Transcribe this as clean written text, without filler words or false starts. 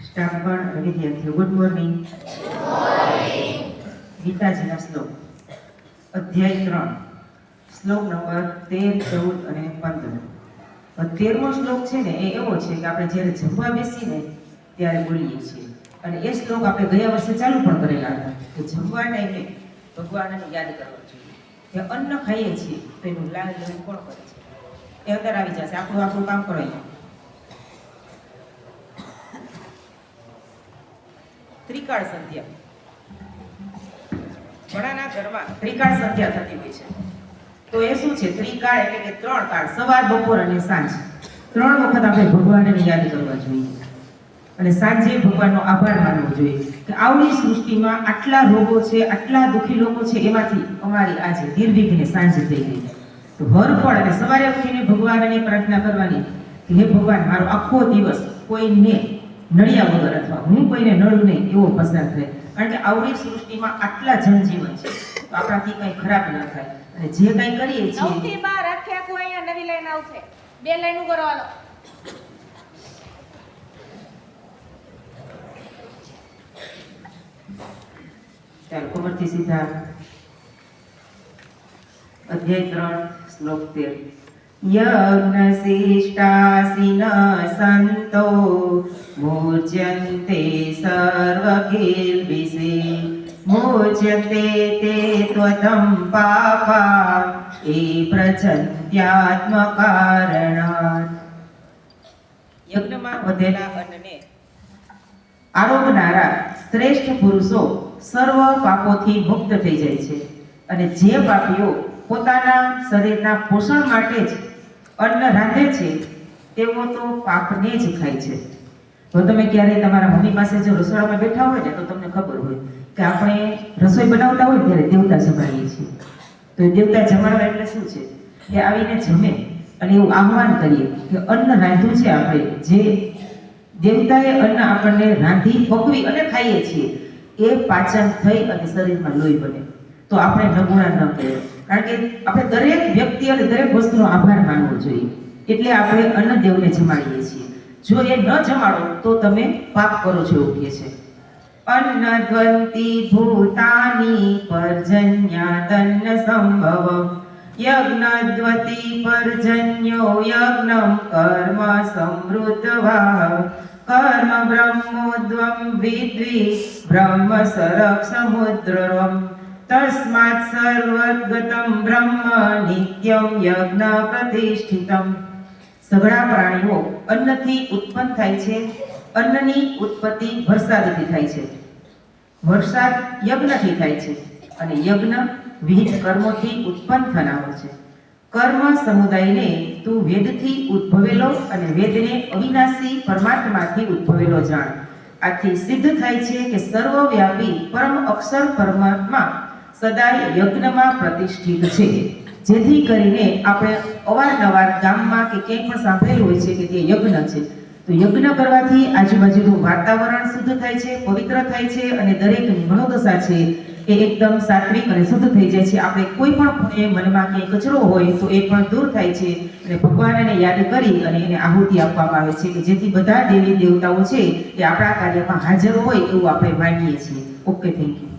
સ્ટાફગણ અને વિદ્યાર્થીઓ, good morning. ગીતાજીના શ્લોક, અધ્યાય 3, શ્લોક નંબર 13, 14 અને 15. 13મો શ્લોક છે ને એ એવો છે કે આપણે જ્યારે જમવા બેસીને ત્યારે બોલીએ છીએ, અને એ શ્લોક આપણે ગયા વર્ષે ચાલુ પણ કરેલા હતા કે જમવા ટાઈમે ભગવાનને યાદ કરવા જોઈએ. કે અન્ન ખાઈએ છીએ તો એનું લાલ લેવું કોણ કરે છે? એ અંદર આવી જશે. આપણું કામ કરો. ત્રિકાળ સંધ્યા, ઘણાના ઘરમાં ત્રિકાળ સંધ્યા થતી હોય છે. તો એ શું છે? ત્રિકાળ એટલે કે 3 કાળ, સવાર, બપોર અને સાંજ. 3 વખત આપણે ભગવાનને યાદ કરવા જોઈએ અને સાંજે ભગવાનનો આભાર માનવો જોઈએ કે આવડી સૃષ્ટિમાં આટલા રોગો છે, આટલા દુઃખી લોકો છે, એમાંથી અમારી આજે નિર્વિઘ્ને સાંજ થઈ ગઈ. તો હરપળ અને સવારે ઉઠીને ભગવાનને પ્રાર્થના કરવાની કે હે ભગવાન, મારો આખો દિવસ કોઈને નળિયા વગર અથવા હું કોઈને નળું નહીં એવો પસાર થાય. કારણ કે આવડી સૃષ્ટિમાં આટલા જનજીવન છે તો આપણાથી કંઈ ખરાબ ન થાય. અને જે કંઈ કરીએ છીએ 9 થી 12 આખે અહીંયા નવી લાઈન આવશે. 2 લાઈન ઉપર હાલો. ચાલો કમરથી સીધા. અધ્યાય 3, શ્લોક 13. યજ્ઞશિષ્ટાસિન સંતો મૂર્જન્તે સર્વકિલ્બિષે મૂર્જતે તે ત્વદં પાપા એ પ્રચંત્યાત્મકારણાત. યજ્ઞમાં વધેલા અન્નને આરોગનારા શ્રેષ્ઠ પુરુષો સર્વ પાપોથી મુક્ત થઈ જાય છે, અને જે પાપીઓ પોતાના શરીરના પોષણ માટે જ અન્ન રાંધે છે તેઓ તો પાપને જ ખાય છે. તો તમે ક્યારેય તમારા મમ્મી પાસે જો રસોડામાં બેઠા હોય ને તો તમને ખબર હોય કે આપણે રસોઈ બનાવતા હોય ત્યારે દેવતા જમાડીએ છીએ. તો એ દેવતા જમાડવા એટલે શું છે? કે આવીને જમે અને એવું આહ્વાન કરીએ કે અન્ન રાંધ્યું છે આપણે, જે દેવતાએ અન્ન આપણને રાંધી પકવી અને ખાઈએ છીએ એ પાચન થઈ અને શરીરમાં લોહી બને. તો આપણે નગુણા ન કહેવાય. કારણ કે આપણે દરેક વ્યક્તિ અને દરેક વસ્તુનો આભાર માનવો જોઈએ. એટલે આપણે અન્નદેવને જમાડીએ છીએ. જો એ ન જમાડો તો તમે પાપ કરો છો એવું કહે છે. અન્નદ્વંતી ભૂતાની પર્જન્યાદન્ન સંભવ યજ્ઞદ્વતી પર્જન્યો યજ્ઞમ કર્મ સમૃદ્ધવા કર્મ બ્રહ્મોદ્વમ વિદ્વી બ્રહ્મ સરક્ષમુદ્રવમ તસ્માત સર્વગતમ બ્રહ્મ નિત્યમ યજ્ઞ પ્રતિષ્ઠિતમ. સઘળા પ્રાણીઓ અન્નથી ઉત્પન્ન થાય છે. અન્નની ઉત્પત્તિ વરસાદથી થાય છે, વરસાદ યજ્ઞથી થાય છે, અને યજ્ઞ વિવિધ કર્મોથી ઉત્પન્ન થનારો છે. કર્મ સમુદાયને તું વેદથી ઉદ્ભવેલો અને વેદને અવિનાશી પરમાત્માથી ઉદ્ભવેલો જાણ. આથી સિદ્ધ થાય છે કે સર્વવ્યાપી પરમ અક્ષર પરમાત્મા સદાય યજ્ઞમાં પ્રતિષ્ઠિત છે. જેથી કરીને આપણે અવારનવાર ગામમાં કે ક્યાંય પણ સાંભળેલું હોય છે કે તે યજ્ઞ છે. તો યજ્ઞ કરવાથી આજુબાજુનું વાતાવરણ શુદ્ધ થાય છે, પવિત્ર થાય છે, અને દરેકની મનોદશા છે એ એકદમ સાત્વિક અને શુદ્ધ થઈ જાય છે. આપણે કોઈ પણ ખૂણે મનમાં ક્યાંય કચરો હોય તો એ પણ દૂર થાય છે, અને ભગવાનને યાદ કરી અને એને આહુતિ આપવામાં આવે છે કે જેથી બધા દેવી દેવતાઓ છે એ આપણા કાર્યમાં હાજર હોય એવું આપણે માનીએ છીએ. Okay, thank you.